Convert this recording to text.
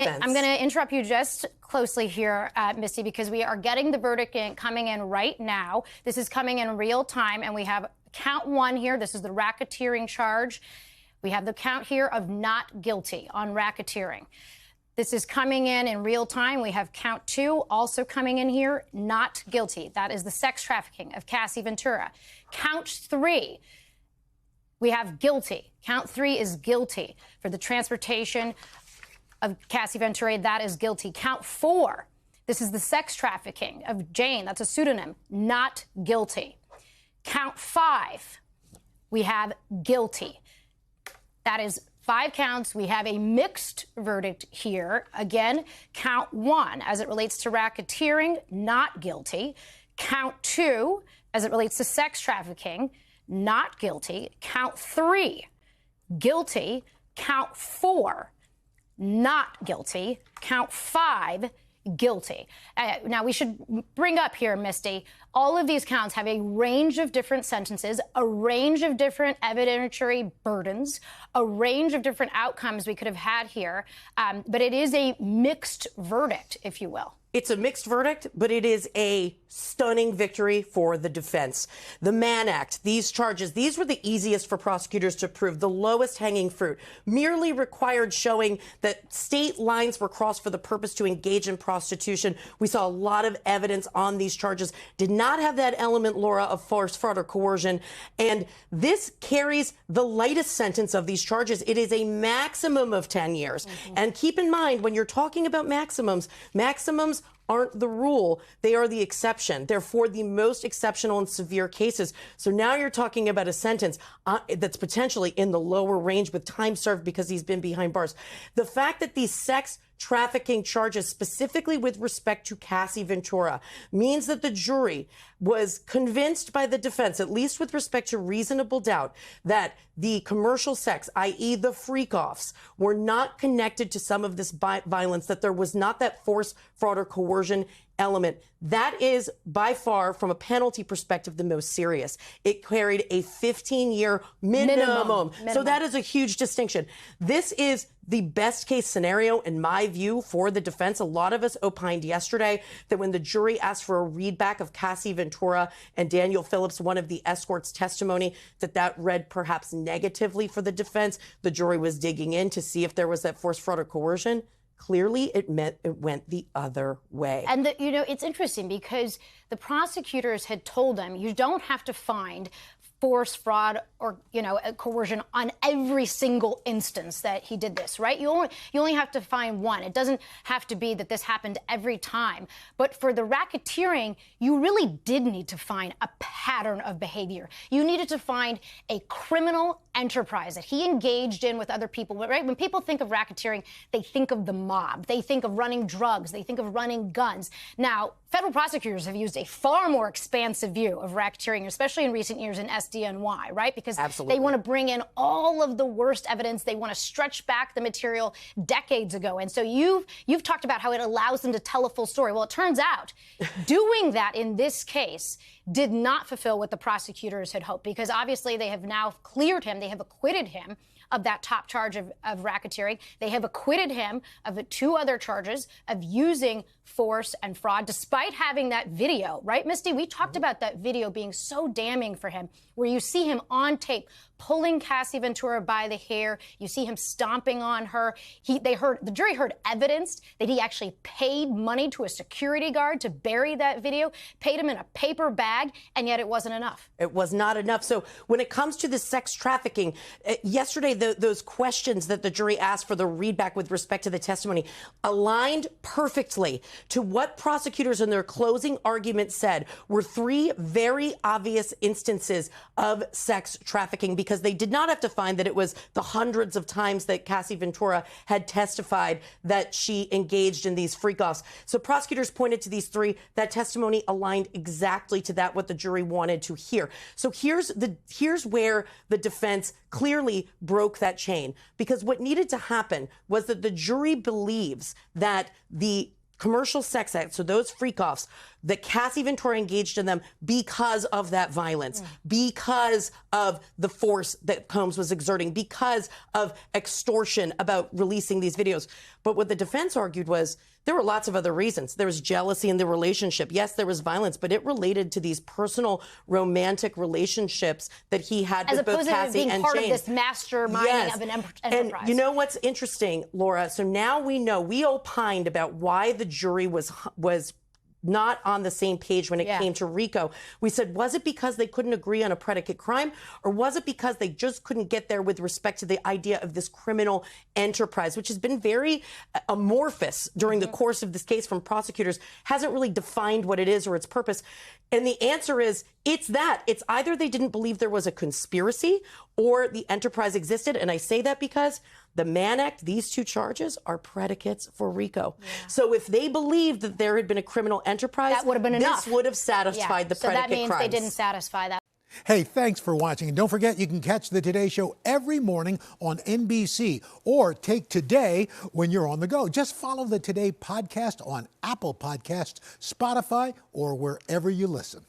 defense. I'm going to interrupt you just closely here, Misty, because we are getting the verdict coming in right now. This is coming in real time, and we have count one here. This is the racketeering charge. We have the count here of not guilty on racketeering. This is coming in real time. We have count two also coming in here, not guilty. That is the sex trafficking of Cassie Ventura. Count three, we have guilty. Count three is guilty for the transportation of Cassie Ventura. That is guilty. Count four, this is the sex trafficking of Jane. That's a pseudonym. Not guilty. Count five, we have guilty. That is 5 counts. We have a mixed verdict here. Again, count one, as it relates to racketeering, not guilty. Count two, as it relates to sex trafficking, not guilty. Count three, guilty. Count four, not guilty. Count five, guilty. Now, we should bring up here, Misty, all of these counts have a range of different sentences, a range of different evidentiary burdens, a range of different outcomes we could have had here. But it is a mixed verdict, if you will. It's a mixed verdict, but it is a stunning victory for the defense. The Mann Act, these charges, these were the easiest for prosecutors to prove, the lowest hanging fruit, merely required showing that state lines were crossed for the purpose to engage in prostitution. We saw a lot of evidence on these charges, did not have that element, Laura, of force, fraud, or coercion. And this carries the lightest sentence of these charges. It is a maximum of 10 years. And keep in mind, when you're talking about maximums aren't the rule. They are the exception. They're for the most exceptional and severe cases. So now you're talking about a sentence that's potentially in the lower range with time served because he's been behind bars. The fact that these sex trafficking charges, specifically with respect to Cassie Ventura, means that the jury was convinced by the defense, at least with respect to reasonable doubt, that the commercial sex, i.e. the freak-offs, were not connected to some of this violence, that there was not that force, fraud, or coercion element. That is by far, from a penalty perspective, the most serious. It carried a 15-year minimum. So that is a huge distinction. This is the best case scenario, in my view, for the defense. A lot of us opined yesterday that when the jury asked for a readback of Cassie Ventura and Daniel Phillips, one of the escorts' testimony, that read perhaps negatively for the defense. The jury was digging in to see if there was that force, fraud, or coercion. Clearly, it went the other way. And, it's interesting because the prosecutors had told them you don't have to find force, fraud, or, coercion on every single instance that he did this, right? You only have to find one. It doesn't have to be that this happened every time. But for the racketeering, you really did need to find a pattern of behavior. You needed to find a criminal enterprise that he engaged in with other people, right? When people think of racketeering, they think of the mob. They think of running drugs. They think of running guns. Now, federal prosecutors have used a far more expansive view of racketeering, especially in recent years in SDNY, right? Because they want to bring in all of the worst evidence. They want to stretch back the material decades ago. And so you've talked about how it allows them to tell a full story. Well, it turns out doing that in this case did not fulfill what the prosecutors had hoped, because obviously they have now cleared him. They have acquitted him of that top charge of racketeering. They have acquitted him of the 2 other charges of using force and fraud, despite having that video, right, Misty? We talked about that video being so damning for him, where you see him on tape pulling Cassie Ventura by the hair. You see him stomping on her. The jury heard evidence that he actually paid money to a security guard to bury that video, paid him in a paper bag, and yet it wasn't enough. It was not enough. So when it comes to the sex trafficking, yesterday, those questions that the jury asked for the readback with respect to the testimony aligned perfectly to what prosecutors in their closing argument said were 3 very obvious instances of sex trafficking, because they did not have to find that it was the hundreds of times that Cassie Ventura had testified that she engaged in these freak-offs. So prosecutors pointed to these 3. That testimony aligned exactly to that, what the jury wanted to hear. So here's where the defense clearly broke that chain, because what needed to happen was that the jury believes that the commercial sex act, so those freak-offs, that Cassie Ventura engaged in them because of that violence, because of the force that Combs was exerting, because of extortion about releasing these videos. But what the defense argued was there were lots of other reasons. There was jealousy in the relationship. Yes, there was violence, but it related to these personal romantic relationships that he had with both Cassie and James. As opposed to being part of this masterminding of an enterprise. And you know what's interesting, Laura? So now we know, we opined about why the jury was not on the same page when it came to RICO. We said, was it because they couldn't agree on a predicate crime, or was it because they just couldn't get there with respect to the idea of this criminal enterprise, which has been very amorphous during the course of this case from prosecutors, hasn't really defined what it is or its purpose. And the answer is, it's that. It's either they didn't believe there was a conspiracy or the enterprise existed. And I say that because the Mann Act, these two charges are predicates for RICO. So if they believed that there had been a criminal enterprise, that would have been enough. This would have satisfied the predicate crimes. So that means they didn't satisfy that. Hey, thanks for watching. And don't forget, you can catch the Today Show every morning on NBC or take Today when you're on the go. Just follow the Today podcast on Apple Podcasts, Spotify, or wherever you listen.